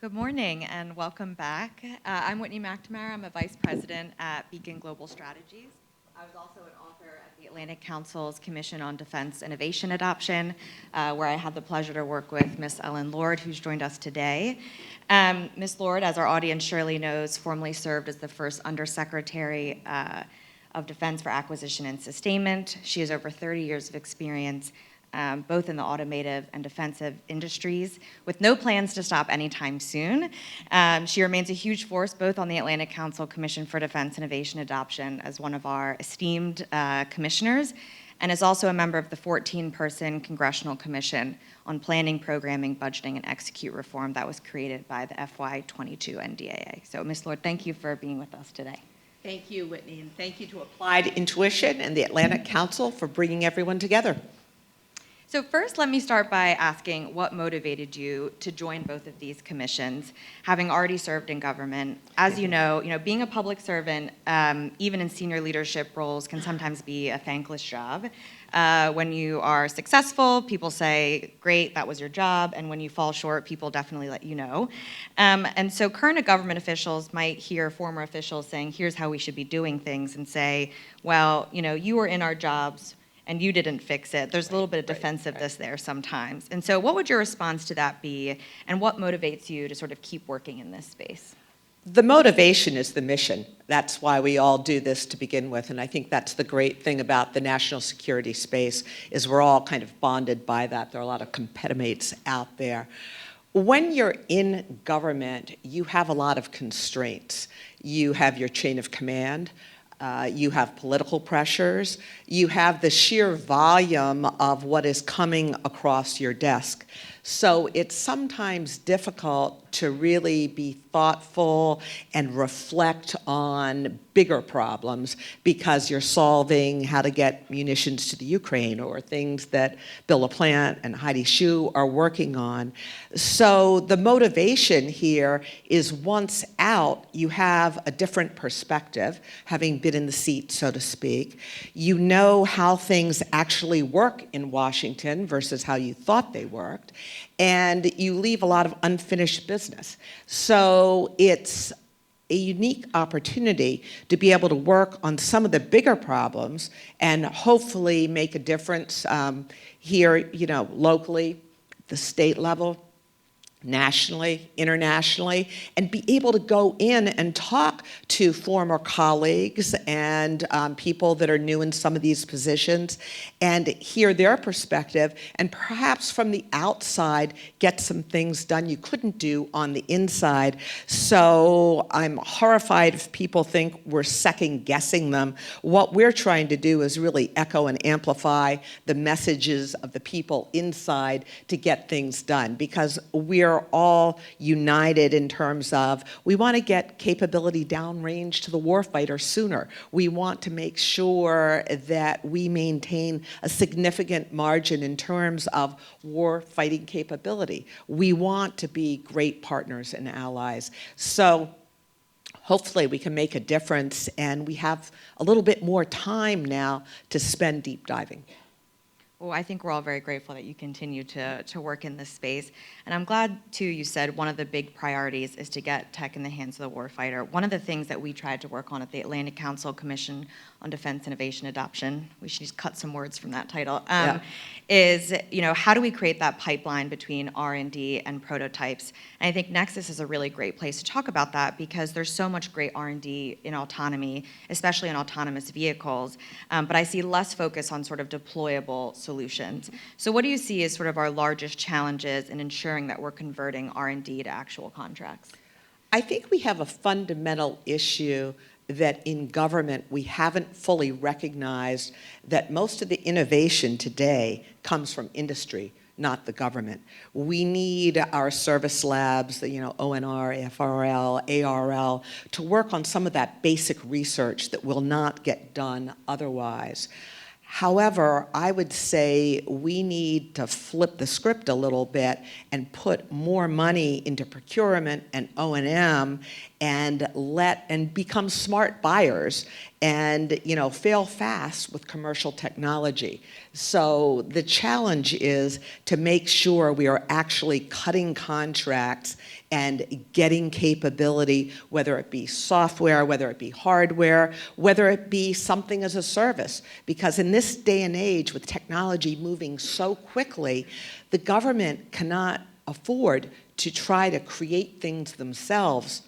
Good morning and welcome back. I'm Whitney McNamara. I'm a vice president at Beacon Global Strategies. I was also an author at the Atlantic Council's Commission on Defense Innovation Adoption, where I had the pleasure to work with Ms. Ellen Lord, who's joined us today. Ms. Lord, as our audience surely knows, formerly served as the first undersecretary of Defense for Acquisition and Sustainment. She has over 30 years of experience both in the automotive and defensive industries, with no plans to stop anytime soon. She remains a huge force both on the Atlantic Council Commission for Defense Innovation Adoption as one of our esteemed commissioners, and is also a member of the 14-person Congressional Commission on Planning, Programming, Budgeting, and Execute Reform that was created by the FY22 NDAA. So, Ms. Lord, thank you for being with us today. Thank you, Whitney, and thank you to Applied Intuition and the Atlantic Council for bringing everyone together. So first, let me start by asking what motivated you to join both of these commissions, having already served in government. As you know, being a public servant, even in senior leadership roles, can sometimes be a thankless job. When you are successful, people say, great, that was your job, and when you fall short, people definitely let you know. And so current government officials might hear former officials saying, here's how we should be doing things, and say, well, you were in our jobs, and you didn't fix it. There's a little bit of defensiveness there sometimes. And so what would your response to that be, and what motivates you to sort of keep working in this space? The motivation is the mission. That's why we all do this to begin with, and I think that's the great thing about the national security space, is we're all kind of bonded by that. There are a lot of competimates out there. When you're in government, you have a lot of constraints. You have your chain of command. You have political pressures. You have the sheer volume of what is coming across your desk. So it's sometimes difficult to really be thoughtful and reflect on bigger problems because you're solving how to get munitions to the Ukraine or things that Bill LaPlante and Heidi Shue are working on. So the motivation here is once out, you have a different perspective, having been in the seat, so to speak. You know how things actually work in Washington versus how you thought they worked, and you leave a lot of unfinished business. So it's a unique opportunity to be able to work on some of the bigger problems and hopefully make a difference here, locally, the state level, nationally, internationally, and be able to go in and talk to former colleagues and people that are new in some of these positions and hear their perspective and perhaps from the outside get some things done you couldn't do on the inside. So I'm horrified if people think we're second guessing them. What we're trying to do is really echo and amplify the messages of the people inside to get things done, because we're all united in terms of we want to get capability downrange to the warfighter sooner. We want to make sure that we maintain a significant margin in terms of war fighting capability. We want to be great partners and allies. So hopefully we can make a difference, and we have a little bit more time now to spend deep diving. Well, I think we're all very grateful that you continue to work in this space. And I'm glad, too, you said one of the big priorities is to get tech in the hands of the warfighter. One of the things that we tried to work on at the Atlantic Council Commission on Defense Innovation Adoption, we should just cut some words from that title, is, how do we create that pipeline between R&D and prototypes? And I think Nexus is a really great place to talk about that, because there's so much great R&D in autonomy, especially in autonomous vehicles, but I see less focus on sort of deployable solutions. So what do you see as sort of our largest challenges in ensuring that we're converting R&D to actual contracts? I think we have a fundamental issue that in government we haven't fully recognized that most of the innovation today comes from industry, not the government. We need our service labs, ONR, FRL, ARL, to work on some of that basic research that will not get done otherwise. However, I would say we need to flip the script a little bit and put more money into procurement and O&M and become smart buyers and fail fast with commercial technology. So the challenge is to make sure we are actually cutting contracts and getting capability, whether it be software, whether it be hardware, whether it be something as a service. Because in this day and age, with technology moving so quickly, the government cannot afford to try to create things themselves,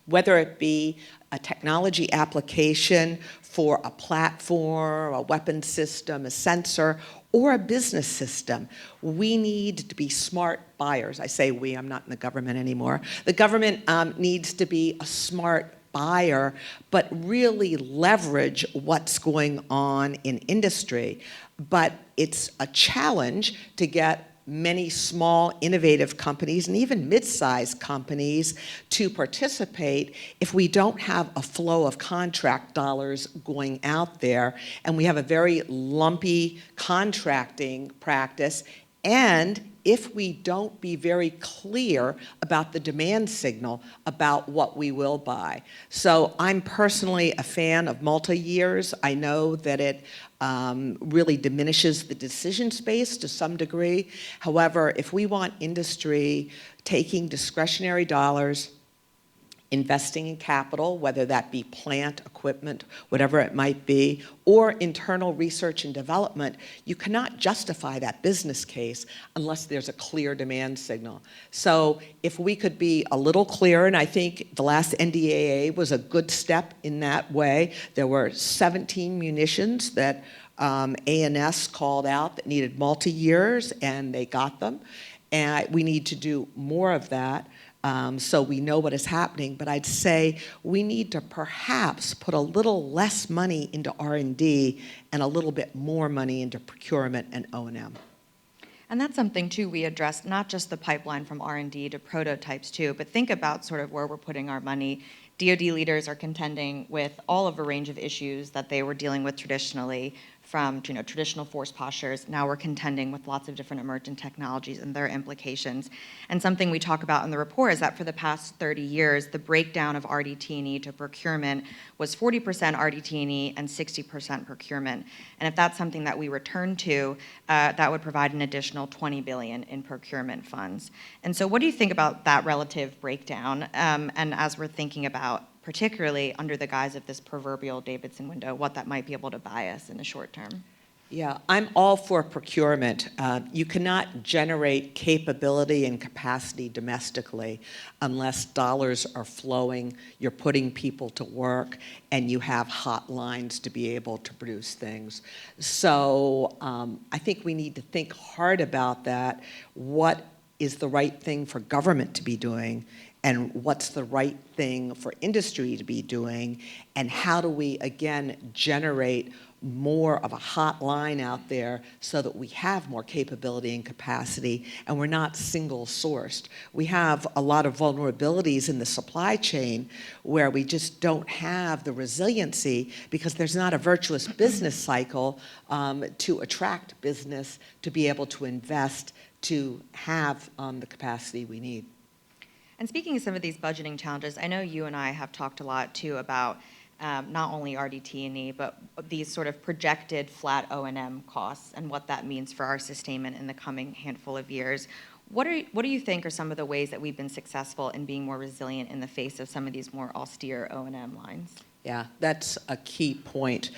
whether it be a technology application for a platform, a weapon system, a sensor, or a business system. We need to be smart buyers. I say we, I'm not in the government anymore. The government needs to be a smart buyer, but really leverage what's going on in industry. But it's a challenge to get many small, innovative companies and even mid-sized companies to participate if we don't have a flow of contract dollars going out there, and we have a very lumpy contracting practice, and if we don't be very clear about the demand signal about what we will buy. So I'm personally a fan of multi-years. I know that it really diminishes the decision space to some degree. However, if we want industry taking discretionary dollars, investing in capital, whether that be plant, equipment, whatever it might be, or internal research and development, you cannot justify that business case unless there's a clear demand signal. So if we could be a little clearer, and I think the last NDAA was a good step in that way. There were 17 munitions that ANS called out that needed multi-years, and they got them. And we need to do more of that. So we know what is happening, but I'd say we need to perhaps put a little less money into R&D and a little bit more money into procurement and O&M. And that's something, too, we addressed, not just the pipeline from R&D to prototypes, too, but think about sort of where we're putting our money. DoD leaders are contending with all of a range of issues that they were dealing with traditionally, from traditional force postures. Now we're contending with lots of different emergent technologies and their implications. And something we talk about in the report is that for the past 30 years, the breakdown of RDT&E to procurement was 40% RDT&E and 60% procurement. And if that's something that we return to, that would provide an additional $20 billion in procurement funds. And so what do you think about that relative breakdown? And as we're thinking about, particularly under the guise of this proverbial Davidson window, what that might be able to buy us in the short term? Yeah, I'm all for procurement. You cannot generate capability and capacity domestically unless dollars are flowing, you're putting people to work, and you have hotlines to be able to produce things. So I think we need to think hard about that. What is the right thing for government to be doing? And what's the right thing for industry to be doing, and how do we, again, generate more of a hot line out there so that we have more capability and capacity, and we're not single-sourced. We have a lot of vulnerabilities in the supply chain where we just don't have the resiliency because there's not a virtuous business cycle to attract business, to be able to invest, to have the capacity we need. And speaking of some of these budgeting challenges, I know you and I have talked a lot, too, about not only RDT&E, but these sort of projected flat O&M costs and what that means for our sustainment in the coming handful of years. What do you think are some of the ways that we've been successful in being more resilient in the face of some of these more austere O&M lines? Yeah, that's a key point.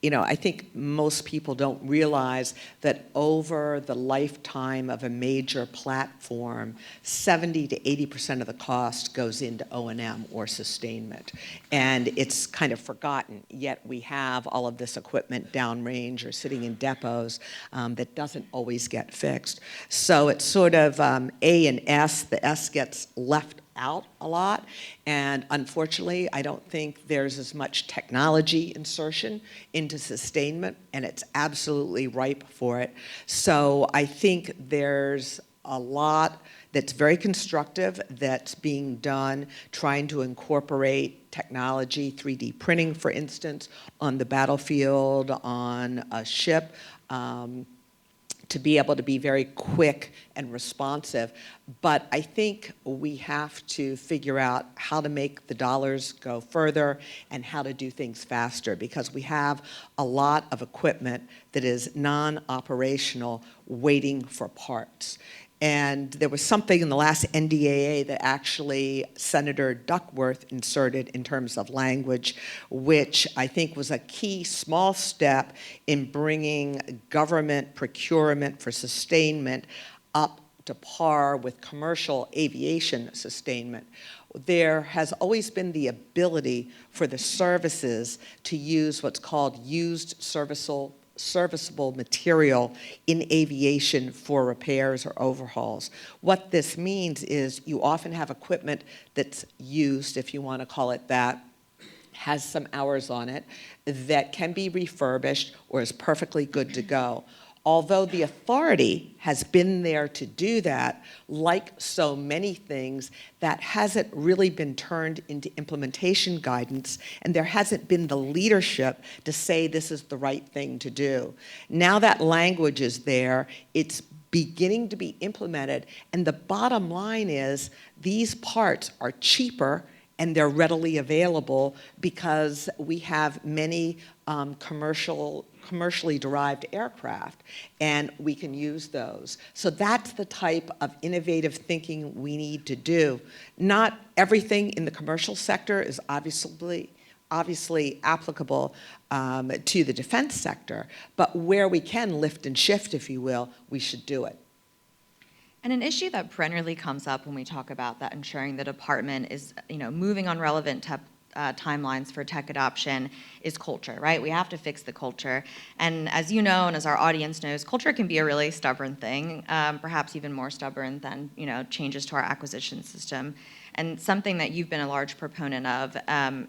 I think most people don't realize that over the lifetime of a major platform, 70 to 80% of the cost goes into O&M or sustainment. And it's kind of forgotten, yet we have all of this equipment downrange or sitting in depots that doesn't always get fixed. So it's sort of A and S. The S gets left out a lot, and unfortunately I don't think there's as much technology insertion into sustainment, and it's absolutely ripe for it. So I think there's a lot that's very constructive that's being done, trying to incorporate technology, 3D printing, for instance, on the battlefield, on a ship, to be able to be very quick and responsive. But I think we have to figure out how to make the dollars go further and how to do things faster, because we have a lot of equipment that is non-operational waiting for parts. And there was something in the last NDAA that actually Senator Duckworth inserted in terms of language, which I think was a key small step in bringing government procurement for sustainment up to par with commercial aviation sustainment. There has always been the ability for the services to use what's called used serviceable material in aviation for repairs or overhauls. What this means is you often have equipment that's used, if you want to call it that, has some hours on it, that can be refurbished or is perfectly good to go. Although the authority has been there to do that, like so many things, that hasn't really been turned into implementation guidance, and there hasn't been the leadership to say this is the right thing to do. Now that language is there, it's beginning to be implemented, and the bottom line is these parts are cheaper and they're readily available because we have many commercially derived aircraft, and we can use those. So that's the type of innovative thinking we need to do. Not everything in the commercial sector is obviously applicable to the defense sector, but where we can lift and shift, if you will, we should do it. And an issue that perennially comes up when we talk about that, ensuring the department is, moving on relevant timelines for tech adoption, is culture, right? We have to fix the culture. And as you know, and as our audience knows, culture can be a really stubborn thing, perhaps even more stubborn than, changes to our acquisition system. And something that you've been a large proponent of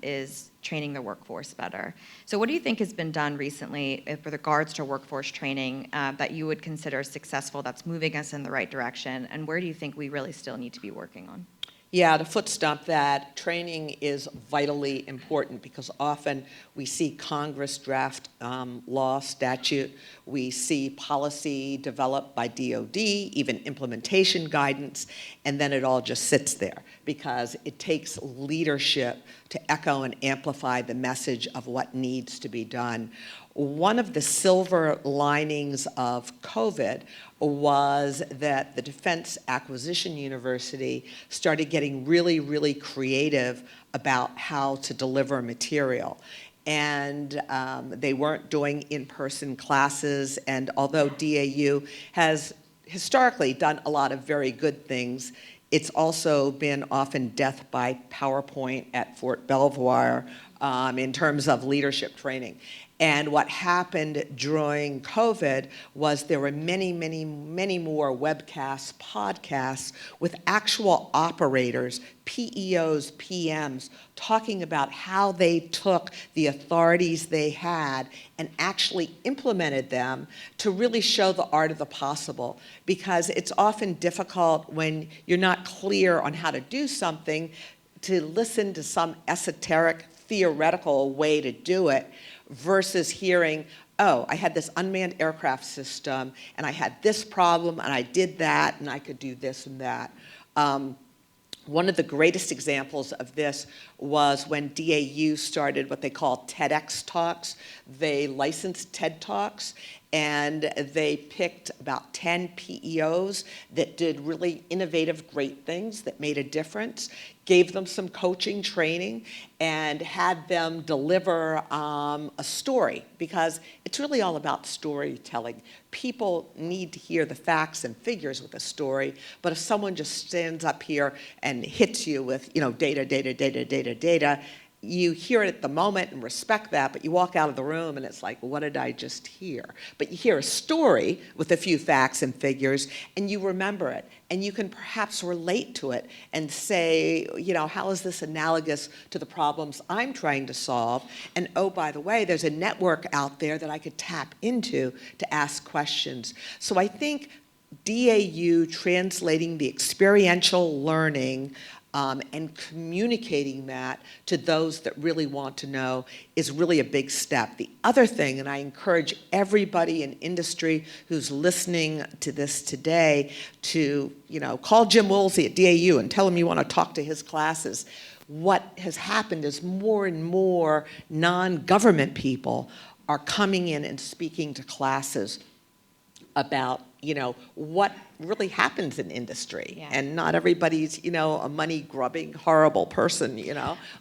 is training the workforce better. So what do you think has been done recently with regards to workforce training that you would consider successful, that's moving us in the right direction? And where do you think we really still need to be working on? Yeah, to foot stomp that, training is vitally important because often we see Congress draft law, statute, we see policy developed by DOD, even implementation guidance, and then it all just sits there because it takes leadership to echo and amplify the message of what needs to be done. One of the silver linings of COVID was that the Defense Acquisition University started getting really, really creative about how to deliver material. And they weren't doing in-person classes, and although DAU has historically done a lot of very good things, it's also been often death by PowerPoint at Fort Belvoir in terms of leadership training. And what happened during COVID was there were many, many, many more webcasts, podcasts with actual operators, PEOs, PMs, talking about how they took the authorities they had and actually implemented them to really show the art of the possible. Because it's often difficult when you're not clear on how to do something to listen to some esoteric, theoretical way to do it versus hearing, oh, I had this unmanned aircraft system, and I had this problem, and I did that, and I could do this and that. One of the greatest examples of this was when DAU started what they call TEDx Talks. They licensed TED Talks, and they picked about 10 PEOs that did really innovative, great things that made a difference, gave them some coaching training, and had them deliver a story, because it's really all about storytelling. People need to hear the facts and figures with a story, but if someone just stands up here and hits you with, data, you hear it at the moment and respect that, but you walk out of the room and it's like, what did I just hear? But you hear a story with a few facts and figures and you remember it, and you can perhaps relate to it and say, how is this analogous to the problems I'm trying to solve? And oh, by the way, there's a network out there that I could tap into to ask questions. So I think DAU translating the experiential learning and communicating that to those that really want to know is really a big step. The other thing, and I encourage everybody in industry who's listening to this today to, call Jim Woolsey at DAU and tell him you want to talk to his classes. What has happened is more and more non-government people are coming in and speaking to classes about, what really happens in industry. Yeah. And not everybody's, a money-grubbing, horrible person,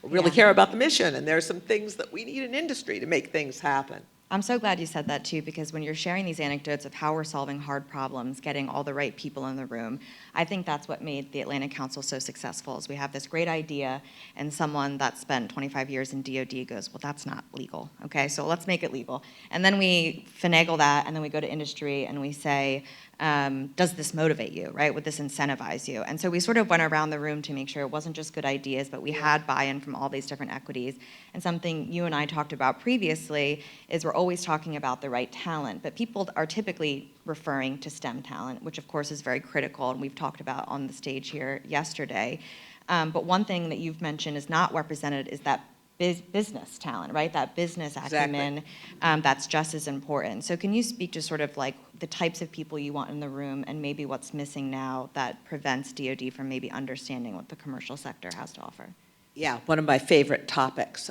really care about the mission. And there's some things that we need in industry to make things happen. I'm so glad you said that too, because when you're sharing these anecdotes of how we're solving hard problems, getting all the right people in the room, I think that's what made the Atlantic Council so successful, is we have this great idea and someone that spent 25 years in DoD goes, well, that's not legal, okay, so let's make it legal. And then we finagle that, and then we go to industry and we say, does this motivate you, right? Would this incentivize you? And so we sort of went around the room to make sure it wasn't just good ideas, but we had buy-in from all these different equities. And something you and I talked about previously is we're always talking about the right talent, but people are typically referring to STEM talent, which of course is very critical, and we've talked about on the stage here yesterday. But one thing that you've mentioned is not represented is that business talent, right? That business acumen, that's just as important. So can you speak to sort of like the types of people you want in the room and maybe what's missing now that prevents DoD from maybe understanding what the commercial sector has to offer? Yeah, one of my favorite topics.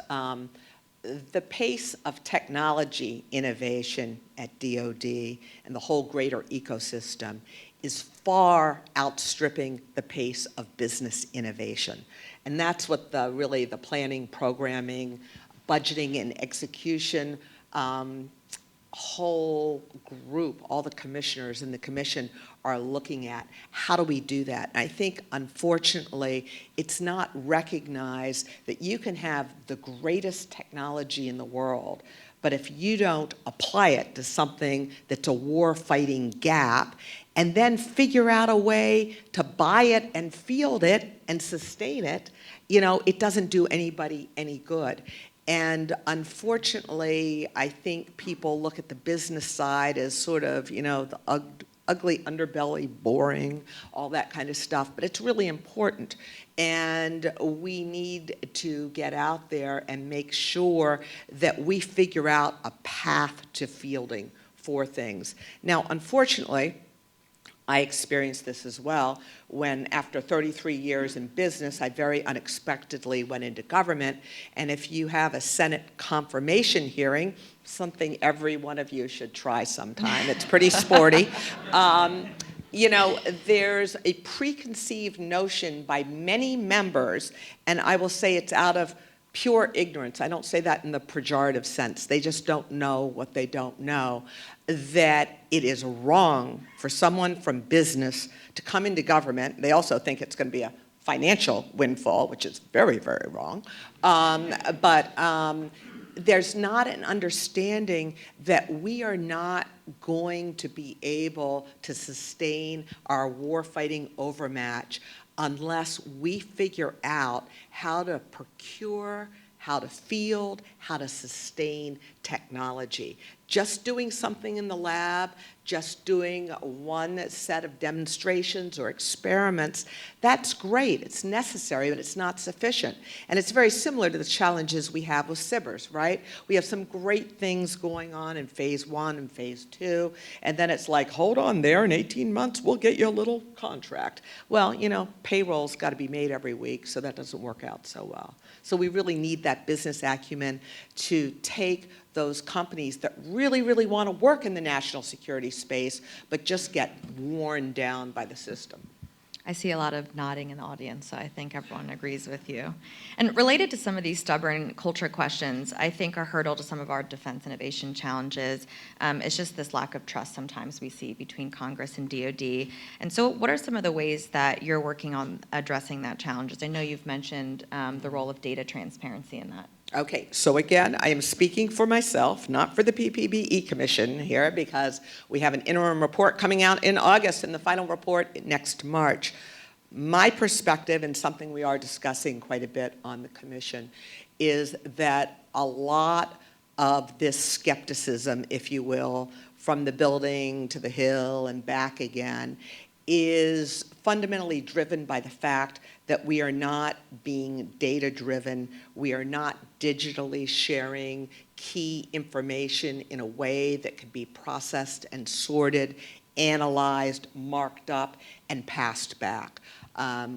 The pace of technology innovation at DoD and the whole greater ecosystem is far outstripping the pace of business innovation. And that's what really the planning, programming, budgeting, and execution whole group, all the commissioners in the commission are looking at. How do we do that? And I think, unfortunately, it's not recognized that you can have the greatest technology in the world, but if you don't apply it to something that's a war-fighting gap, and then figure out a way to buy it and field it and sustain it, it doesn't do anybody any good. And unfortunately, I think people look at the business side as sort of, the ugly underbelly, boring, all that kind of stuff, but it's really important. And we need to get out there and make sure that we figure out a path to fielding for things. Now, unfortunately, I experienced this as well when, after 33 years in business, I very unexpectedly went into government. And if you have a Senate confirmation hearing, something every one of you should try sometime, it's pretty sporty, there's a preconceived notion by many members, and I will say it's out of pure ignorance. I don't say that in the pejorative sense. They just don't know what they don't know, that it is wrong for someone from business to come into government. They also think it's going to be a financial windfall, which is very, very wrong. There's not an understanding that we are not going to be able to sustain our warfighting overmatch unless we figure out how to procure, how to field, how to sustain technology. Just doing something in the lab, just doing one set of demonstrations or experiments, that's great. It's necessary, but it's not sufficient. And it's very similar to the challenges we have with SBIRs, right? We have some great things going on in phase 1 and phase 2, and then it's like, hold on there, in 18 months, we'll get you a little contract. Well, payroll's got to be made every week, so that doesn't work out so well. So we really need that business acumen to take those companies that really, really want to work in the national security space, but just get worn down by the system. I see a lot of nodding in the audience, so I think everyone agrees with you. And related to some of these stubborn culture questions, I think a hurdle to some of our defense innovation challenges is just this lack of trust sometimes we see between Congress and DoD. And so what are some of the ways that you're working on addressing that challenges? I know you've mentioned the role of data transparency in that. Okay, so again, I am speaking for myself, not for the PPBE Commission here, because we have an interim report coming out in August and the final report next March. My perspective, and something we are discussing quite a bit on the Commission, is that a lot of this skepticism, if you will, from the building to the Hill and back again, is fundamentally driven by the fact that we are not being data-driven, we are not digitally sharing key information in a way that can be processed and sorted, analyzed, marked up, and passed back.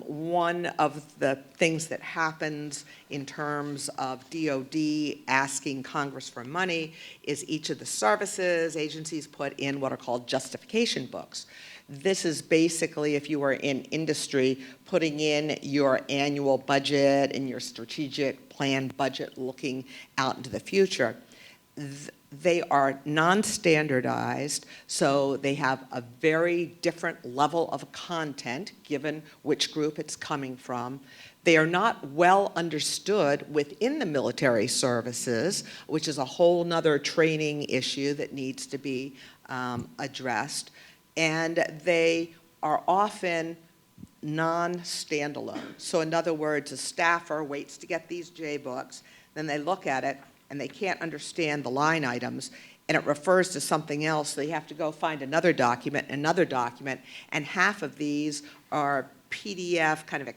One of the things that happens in terms of DoD asking Congress for money is each of the services, agencies put in what are called justification books. This is basically, if you are in industry, putting in your annual budget and your strategic plan budget looking out into the future. They are non-standardized, so they have a very different level of content given which group it's coming from. They are not well understood within the military services, which is a whole nother training issue that needs to be addressed. And they are often non-standalone. So in other words, a staffer waits to get these J-books, then they look at it, and they can't understand the line items, and it refers to something else. They have to go find another document, and half of these are PDF, kind of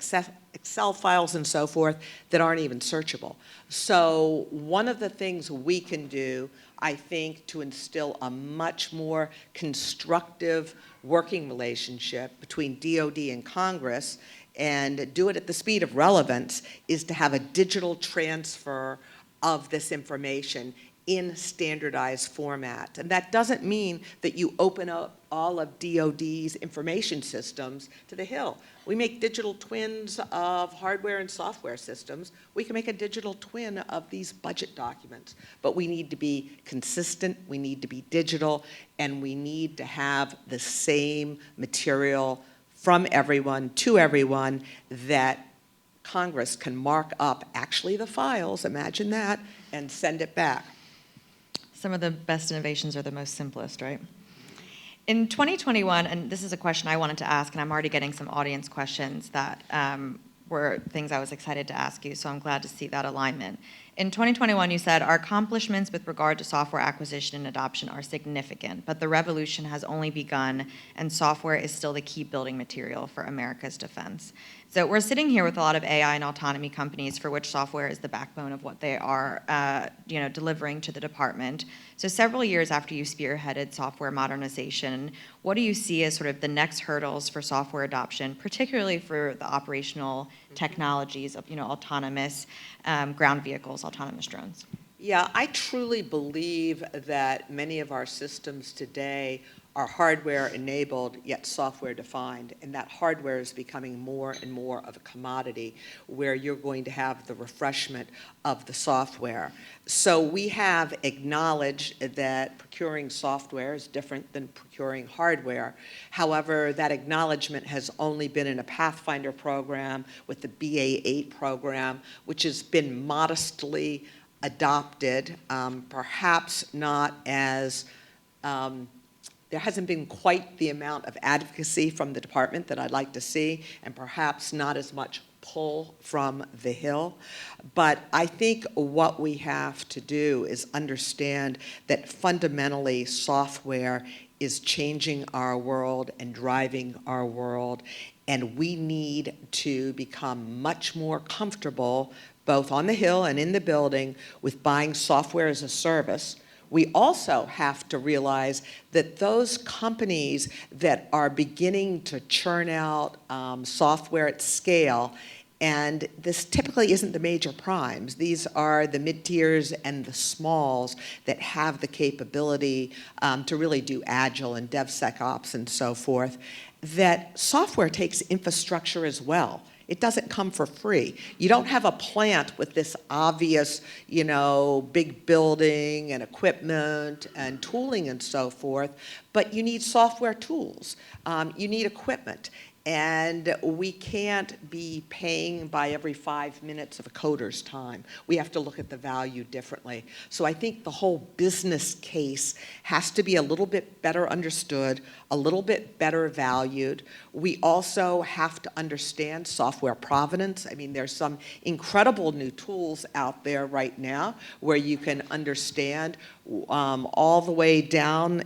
Excel files and so forth, that aren't even searchable. So one of the things we can do, I think, to instill a much more constructive working relationship between DoD and Congress, and do it at the speed of relevance, is to have a digital transfer of this information in standardized format. And that doesn't mean that you open up all of DoD's information systems to the Hill. We make digital twins of hardware and software systems. We can make a digital twin of these budget documents. But we need to be consistent, we need to be digital, and we need to have the same material from everyone to everyone that Congress can mark up actually the files, imagine that, and send it back. Some of the best innovations are the most simplest, right? In 2021, and this is a question I wanted to ask, and I'm already getting some audience questions that were things I was excited to ask you, so I'm glad to see that alignment. In 2021, you said, our accomplishments with regard to software acquisition and adoption are significant, but the revolution has only begun, and software is still the key building material for America's defense. So we're sitting here with a lot of AI and autonomy companies for which software is the backbone of what they are delivering to the department. So several years after you spearheaded software modernization, what do you see as sort of the next hurdles for software adoption, particularly for the operational technologies of autonomous ground vehicles, autonomous drones? Yeah, I truly believe that many of our systems today are hardware enabled yet software defined, and that hardware is becoming more and more of a commodity where you're going to have the refreshment of the software. So we have acknowledged that procuring software is different than procuring hardware. However, that acknowledgement has only been in a Pathfinder program with the BA-8 program, which has been modestly adopted, perhaps not as there hasn't been quite the amount of advocacy from the department that I'd like to see, and perhaps not as much pull from the Hill. But I think what we have to do is understand that fundamentally software is changing our world and driving our world, and we need to become much more comfortable, both on the Hill and in the building, with buying software as a service. We also have to realize that those companies that are beginning to churn out software at scale, and this typically isn't the major primes, these are the mid-tiers and the smalls that have the capability to really do Agile and DevSecOps and so forth, that software takes infrastructure as well. It doesn't come for free. You don't have a plant with this obvious, big building and equipment and tooling and so forth, but you need software tools. You need equipment. And we can't be paying by every 5 minutes of a coder's time. We have to look at the value differently. So I think the whole business case has to be a little bit better understood, a little bit better valued. We also have to understand software provenance. I mean, there's some incredible new tools out there right now where you can understand all the way down,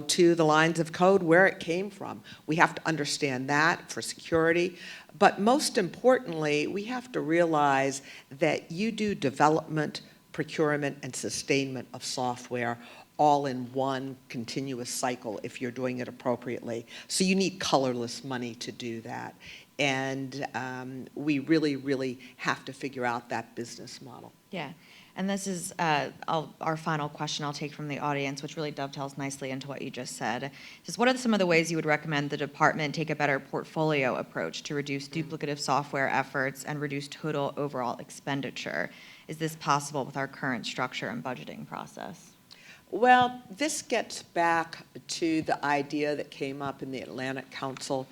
to the lines of code where it came from. We have to understand that. that for security. But most importantly, we have to realize that you do development, procurement, and sustainment of software all in one continuous cycle if you're doing it appropriately. So you need colorless money to do that. And we really, really have to figure out that business model. Yeah. And this is our final question I'll take from the audience, which really dovetails nicely into what you just said. Just what are some of the ways you would recommend the department take a better portfolio approach to reduce duplicative software efforts and reduce total overall expenditure? Is this possible with our current structure and budgeting process? Well, this gets back to the idea that came up in the Atlantic Council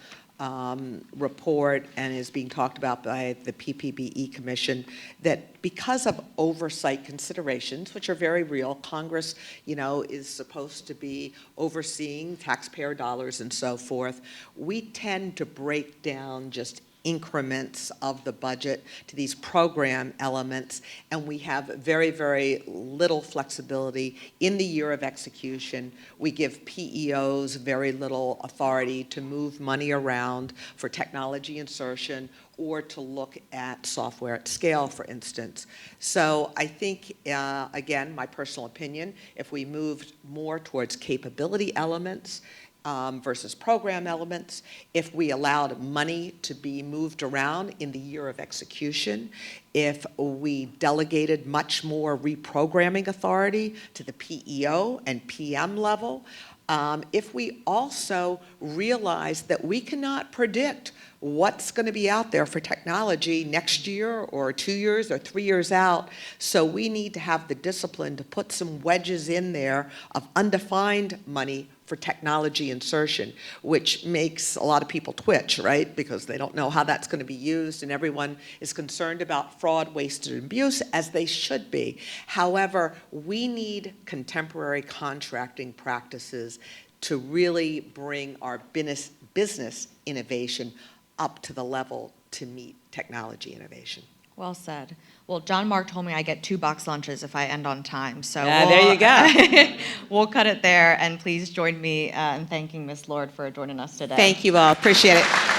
report and is being talked about by the PPBE Commission, that because of oversight considerations, which are very real, Congress, is supposed to be overseeing taxpayer dollars and so forth, we tend to break down just increments of the budget to these program elements, and we have very, very little flexibility in the year of execution. We give PEOs very little authority to move money around for technology insertion or to look at software at scale, for instance. So I think, again, my personal opinion, if we moved more towards capability elements, versus program elements, if we allowed money to be moved around in the year of execution, if we delegated much more reprogramming authority to the PEO and PM level, if we also realize that we cannot predict what's going to be out there for technology next year or 2 years or 3 years out, so we need to have the discipline to put some wedges in there of undefined money for technology insertion, which makes a lot of people twitch, right? Because they don't know how that's going to be used, and everyone is concerned about fraud, waste, and abuse, as they should be. However, we need contemporary contracting practices to really bring our business innovation up to the level to meet technology innovation. Well said. Well, John Mark told me I get 2 box lunches if I end on time. So there you go. We'll cut it there, and please join me in thanking Ms. Lord for joining us today. Thank you all. Appreciate it.